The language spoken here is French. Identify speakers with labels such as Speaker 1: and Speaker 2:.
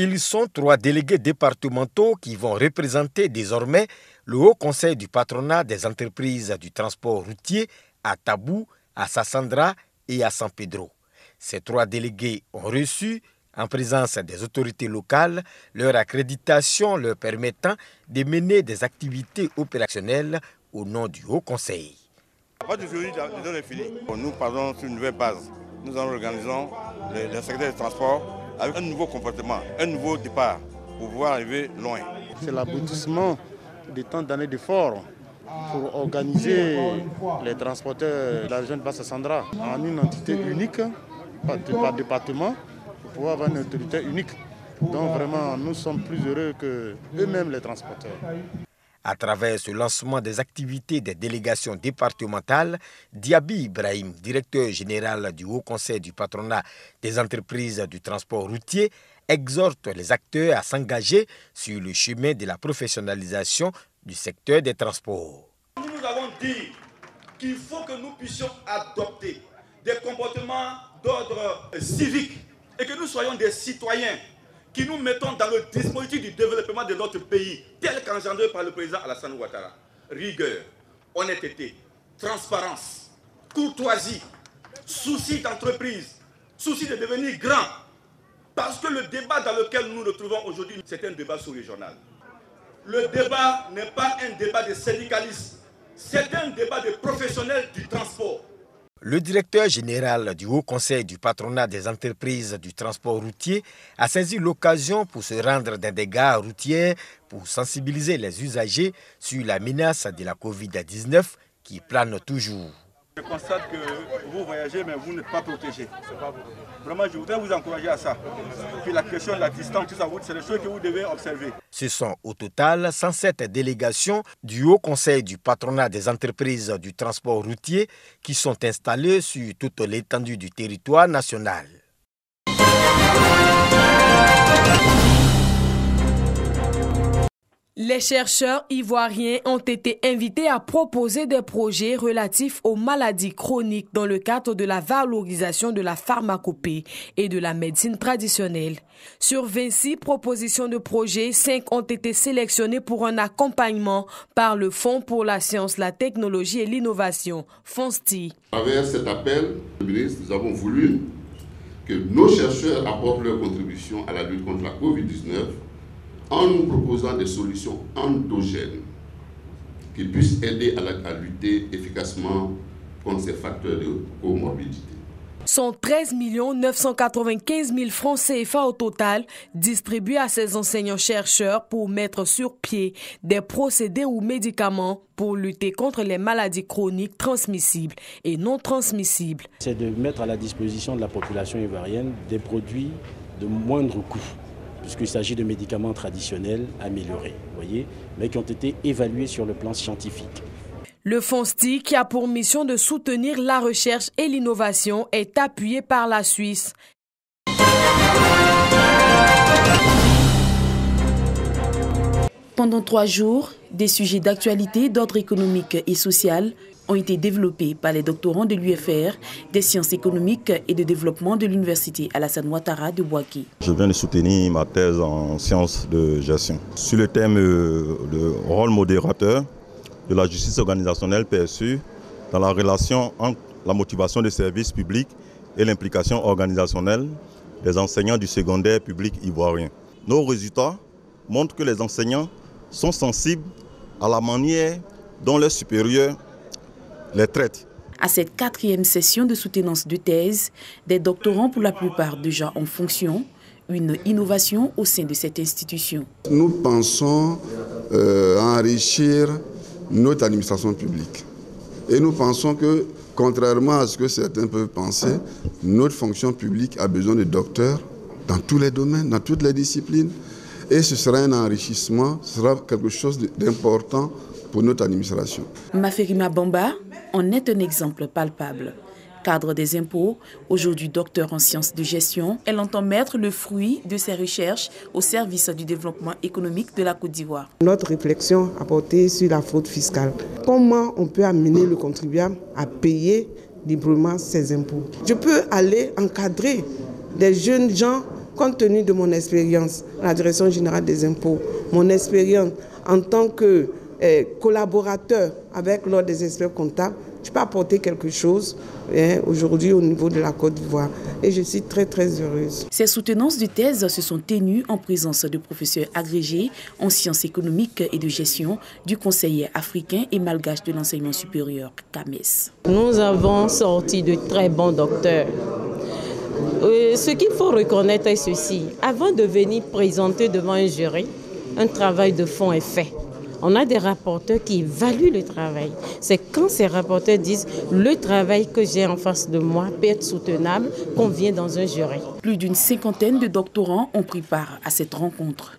Speaker 1: Ils sont 3 délégués départementaux qui vont représenter désormais le Haut Conseil du patronat des entreprises du transport routier à Tabou, à Sassandra et à San Pedro. Ces 3 délégués ont reçu, en présence des autorités locales, leur accréditation leur permettant de mener des activités opérationnelles au nom du Haut Conseil.
Speaker 2: À partir d'aujourd'hui, le don est fini. Nous partons sur une nouvelle base. Nous organisons le secteur des transports avec un nouveau comportement, un nouveau départ pour pouvoir arriver loin.
Speaker 3: C'est l'aboutissement de tant d'années d'efforts pour organiser les transporteurs de la région de Basse-Sassandra en une entité unique, par département, pour pouvoir avoir une autorité unique. Donc vraiment, nous sommes plus heureux qu'eux-mêmes les transporteurs.
Speaker 1: À travers ce lancement des activités des délégations départementales, Diaby Ibrahim, directeur général du Haut Conseil du patronat des entreprises du transport routier, exhorte les acteurs à s'engager sur le chemin de la professionnalisation du secteur des transports.
Speaker 4: Nous avons dit qu'il faut que nous puissions adopter des comportements d'ordre civique et que nous soyons des citoyens qui nous mettons dans le dispositif du développement de notre pays, tel qu'engendré par le président Alassane Ouattara. Rigueur, honnêteté, transparence, courtoisie, souci d'entreprise, souci de devenir grand. Parce que le débat dans lequel nous nous trouvons aujourd'hui, c'est un débat sous-régional. Le débat n'est pas un débat de syndicalistes, c'est un débat de professionnels du transport.
Speaker 1: Le directeur général du Haut Conseil du patronat des entreprises du transport routier a saisi l'occasion pour se rendre dans des gares routières pour sensibiliser les usagers sur la menace de la Covid-19 qui plane toujours.
Speaker 4: Je constate que vous voyagez mais vous n'êtes pas protégé. Vraiment, je voudrais vous encourager à ça. Puis la question de la distance, tout ça, c'est des choses que vous devez observer.
Speaker 1: Ce sont au total 107 délégations du Haut Conseil du patronat des entreprises du transport routier qui sont installées sur toute l'étendue du territoire national.
Speaker 5: Les chercheurs ivoiriens ont été invités à proposer des projets relatifs aux maladies chroniques dans le cadre de la valorisation de la pharmacopée et de la médecine traditionnelle. Sur 26 propositions de projets, 5 ont été sélectionnées pour un accompagnement par le Fonds pour la science, la technologie et l'innovation, FONSTI.
Speaker 6: À travers cet appel, ministre, nous avons voulu que nos chercheurs apportent leur contribution à la lutte contre la Covid-19 en nous proposant des solutions endogènes qui puissent aider à lutter efficacement contre ces facteurs de comorbidité.
Speaker 5: Sont 13 995 000 francs CFA au total distribués à ces enseignants-chercheurs pour mettre sur pied des procédés ou médicaments pour lutter contre les maladies chroniques transmissibles et non transmissibles.
Speaker 7: C'est de mettre à la disposition de la population ivoirienne des produits de moindre coût, puisqu'il s'agit de médicaments traditionnels améliorés, mais qui ont été évalués sur le plan scientifique.
Speaker 5: Le FONSTI, qui a pour mission de soutenir la recherche et l'innovation, est appuyé par la Suisse. Pendant 3 jours, des sujets d'actualité d'ordre économique et social ont été développés par les doctorants de l'UFR, des sciences économiques et de développement de l'Université Alassane Ouattara de Bouaké.
Speaker 8: Je viens de soutenir ma thèse en sciences de gestion sur le thème le rôle modérateur de la justice organisationnelle perçue dans la relation entre la motivation des services publics et l'implication organisationnelle des enseignants du secondaire public ivoirien. Nos résultats montrent que les enseignants sont sensibles à la manière dont leurs supérieurs les traitent.
Speaker 5: À cette 4e session de soutenance de thèse, des doctorants pour la plupart déjà en fonction, une innovation au sein de cette institution.
Speaker 9: Nous pensons enrichir notre administration publique. Et nous pensons que, contrairement à ce que certains peuvent penser, notre fonction publique a besoin de docteurs dans tous les domaines, dans toutes les disciplines. Et ce sera un enrichissement, ce sera quelque chose d'important pour notre administration.
Speaker 5: Maferima Bamba en est un exemple palpable. Cadre des impôts, aujourd'hui docteur en sciences de gestion, elle entend mettre le fruit de ses recherches au service du développement économique de la Côte d'Ivoire.
Speaker 10: Notre réflexion a porté sur la fraude fiscale. Comment on peut amener le contribuable à payer librement ses impôts? Je peux aller encadrer des jeunes gens compte tenu de mon expérience à la Direction générale des impôts, mon expérience en tant que collaborateur avec l'Ordre des experts comptables, je peux apporter quelque chose aujourd'hui au niveau de la Côte d'Ivoire. Et je suis très, très heureuse.
Speaker 11: Ces soutenances de thèse se sont tenues en présence de professeurs agrégés en sciences économiques et de gestion du Conseil africain et malgache de l'enseignement supérieur, CAMES.
Speaker 12: Nous avons sorti de très bons docteurs. Ce qu'il faut reconnaître est ceci. Avant de venir présenter devant un jury, un travail de fond est fait. On a des rapporteurs qui évaluent le travail. C'est quand ces rapporteurs disent « le travail que j'ai en face de moi peut être soutenable » qu'on vient dans un jury.
Speaker 11: Plus d'une 50aine de doctorants ont pris part à cette rencontre.